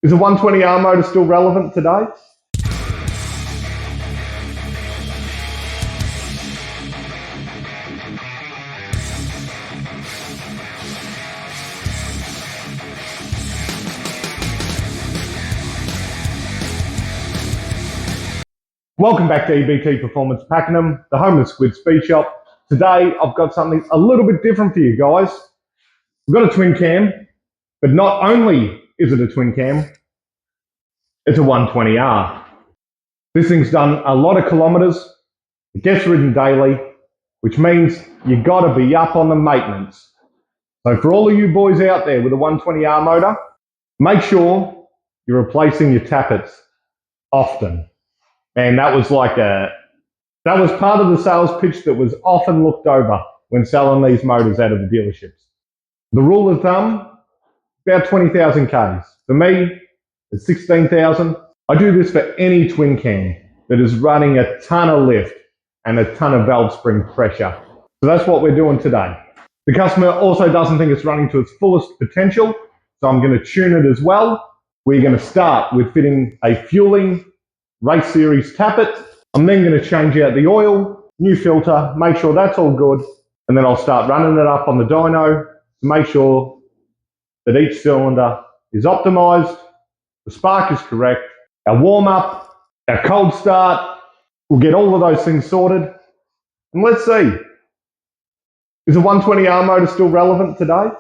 Is a 120R motor still relevant today? Welcome back to EBT Performance Pakenham, the home of Squids Speed Shop. Today I've got something a little bit different for you guys. We've got a twin cam, but not only is it a twin cam, it's a 120R. This thing's done a lot of kilometres, it gets ridden daily, which means you got to be up on the maintenance. So for all of you boys out there with a 120R motor, make sure you're replacing your tappets often. And that was part of the sales pitch that was often looked over when selling these motors out of the dealerships. The rule of thumb, about 20,000 Ks. For me, it's 16,000. I do this for any twin cam that is running a ton of lift and a ton of valve spring pressure. So that's what we're doing today. The customer also doesn't think it's running to its fullest potential, so I'm going to tune it as well. We're going to start with fitting a fueling race series tappet. I'm then going to change out the oil, new filter, make sure that's all good, and then I'll start running it up on the dyno to make sure that each cylinder is optimized, the spark is correct, our warm up, our cold start, we'll get all of those things sorted. And let's see, is a 120R motor still relevant today?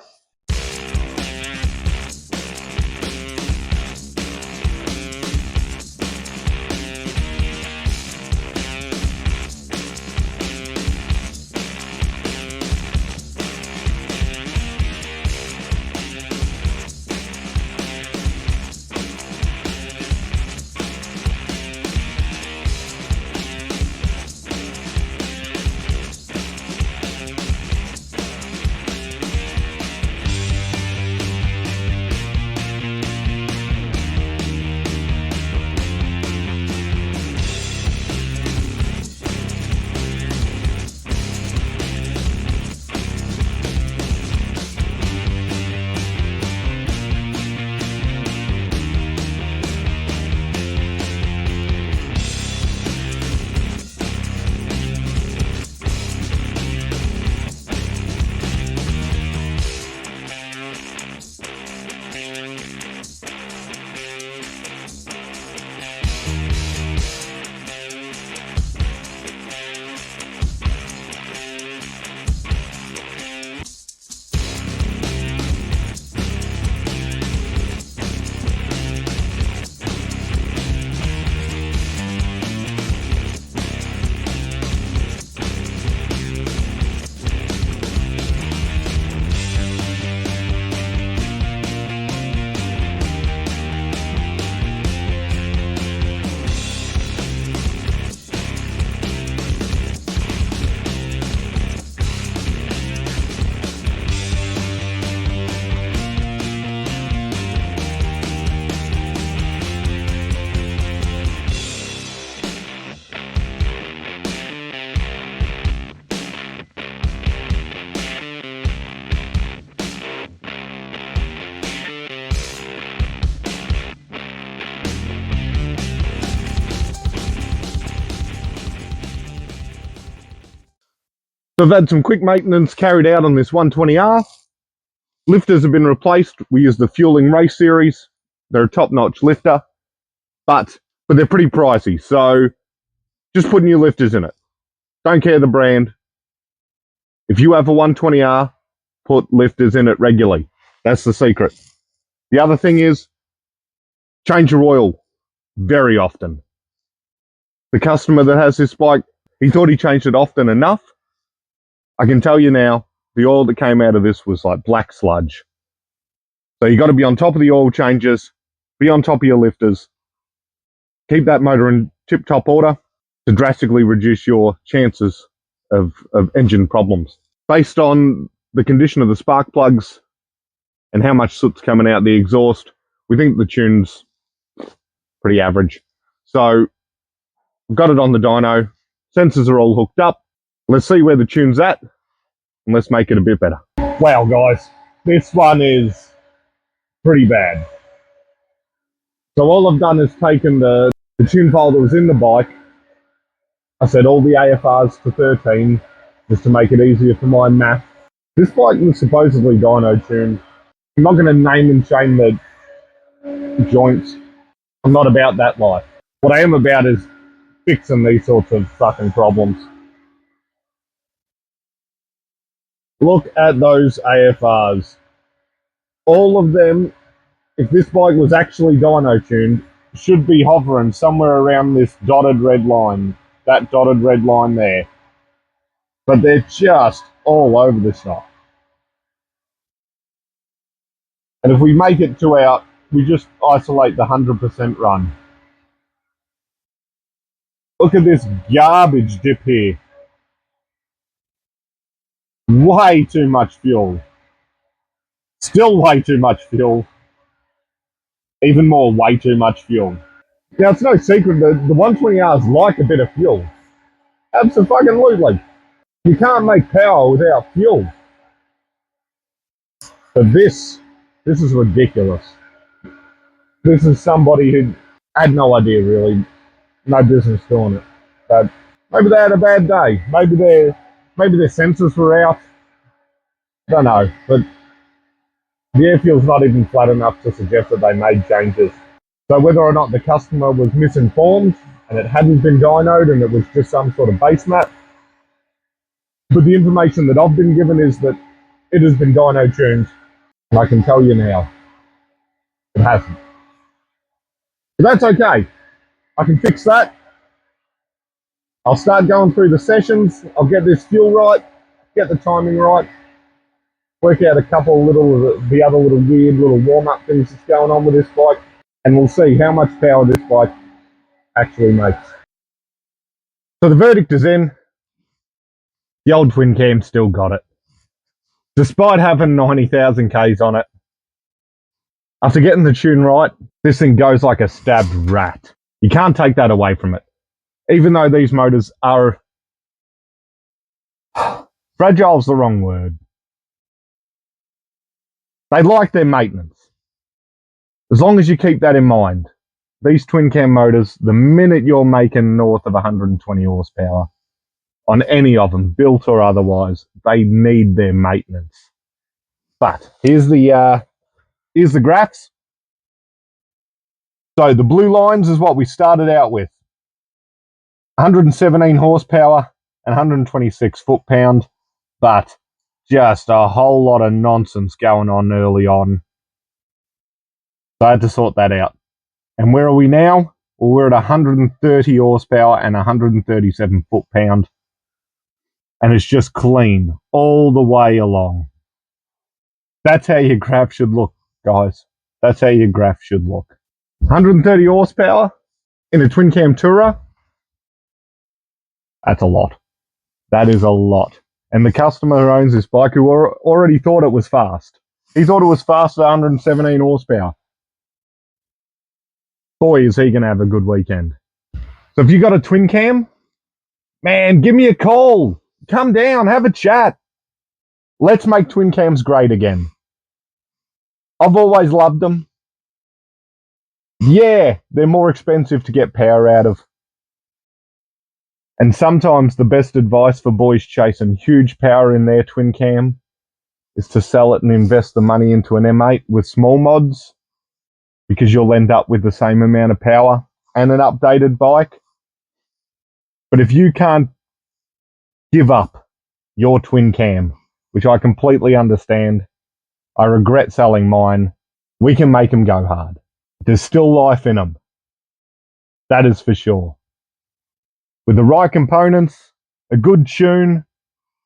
So I've had some quick maintenance carried out on this 120R. Lifters have been replaced. We use the Fueling Race Series. They're a top-notch lifter, but they're pretty pricey. So just put new lifters in it. Don't care the brand. If you have a 120R, put lifters in it regularly. That's the secret. The other thing is, change your oil very often. The customer that has this bike, he thought he changed it often enough. I can tell you now, the oil that came out of this was like black sludge. So you got to be on top of the oil changes, be on top of your lifters, keep that motor in tip-top order to drastically reduce your chances of engine problems. Based on the condition of the spark plugs and how much soot's coming out the exhaust, we think the tune's pretty average. So I've got it on the dyno, sensors are all hooked up. Let's see where the tune's at and let's make it a bit better. Wow guys, this one is pretty bad. So all I've done is taken the tune file that was in the bike. I set all the AFRs to 13 just to make it easier for my math. This bike was supposedly dyno tuned. I'm not going to name and shame the joints. I'm not about that life. What I am about is fixing these sorts of fucking problems. Look at those AFRs. All of them, if this bike was actually dyno tuned, should be hovering somewhere around this dotted red line. That dotted red line there. But they're just all over the shop. And if we make it to our, we just isolate the 100% run. Look at this garbage dip here. Way too much fuel. Still way too much fuel. Even more, way too much fuel. Now, it's no secret that the 120Rs like a bit of fuel. Absolutely. You can't make power without fuel. But this is ridiculous. This is somebody who had no idea, really. No business doing it. But maybe they had a bad day. Maybe their sensors were out. I don't know. But the air fuel's not even flat enough to suggest that they made changes. So whether or not the customer was misinformed and it hadn't been dynoed and it was just some sort of base mat, but the information that I've been given is that it has been dyno tuned, and I can tell you now, it hasn't. But that's okay. I can fix that. I'll start going through the sessions. I'll get this fuel right, get the timing right, work out a couple of the other little weird little warm-up things that's going on with this bike, and we'll see how much power this bike actually makes. So the verdict is in. The old twin cam still got it. Despite having 90,000 Ks on it, after getting the tune right, this thing goes like a stabbed rat. You can't take that away from it. Even though these motors are... fragile's the wrong word. They like their maintenance. As long as you keep that in mind, these twin cam motors, the minute you're making north of 120 horsepower, on any of them, built or otherwise, they need their maintenance. But here's the graphs. So the blue lines is what we started out with. 117 horsepower and 126 foot-pound, but just a whole lot of nonsense going on early on. So I had to sort that out. And where are we now? Well, we're at 130 horsepower and 137 foot-pound. And it's just clean all the way along. That's how your graph should look, guys. That's how your graph should look. 130 horsepower in a twin cam tourer. That's a lot. That is a lot. And the customer who owns this bike, who already thought it was fast. He thought it was fast at 117 horsepower. Boy, is he going to have a good weekend. So if you got a twin cam, man, give me a call. Come down, have a chat. Let's make twin cams great again. I've always loved them. Yeah, they're more expensive to get power out of. And sometimes the best advice for boys chasing huge power in their twin cam is to sell it and invest the money into an M8 with small mods, because you'll end up with the same amount of power and an updated bike. But if you can't give up your twin cam, which I completely understand, I regret selling mine, we can make them go hard. There's still life in them. That is for sure. With the right components, a good tune,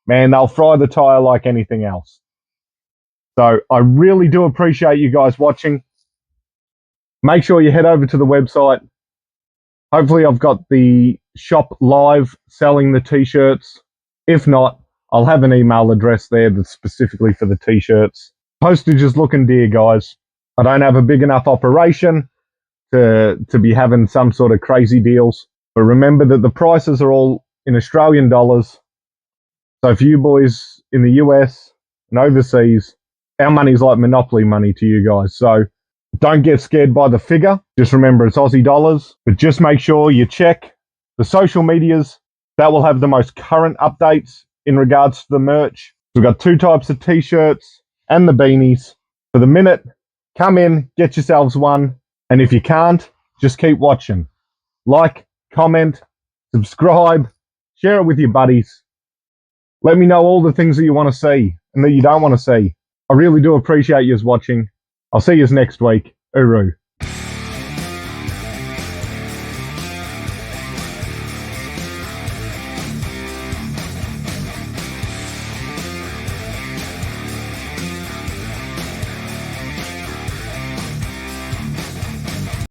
man, they'll fry the tyre like anything else. So I really do appreciate you guys watching. Make sure you head over to the website. Hopefully I've got the shop live selling the t-shirts. If not, I'll have an email address there that's specifically for the t-shirts. Postage is looking dear, guys. I don't have a big enough operation to be having some sort of crazy deals. But remember that the prices are all in Australian dollars. So for you boys in the US and overseas, our money's like monopoly money to you guys. So Don't get scared by the figure. Just remember it's Aussie dollars, but just make sure you check the social medias. That will have the most current updates in regards to the merch. We've got 2 types of t-shirts and the beanies. For the minute, come in, get yourselves one. And if you can't, just keep watching. Like, comment, subscribe, share it with your buddies. Let me know all the things that you want to see and that you don't want to see. I really do appreciate you watching. I'll see you next week. Uru.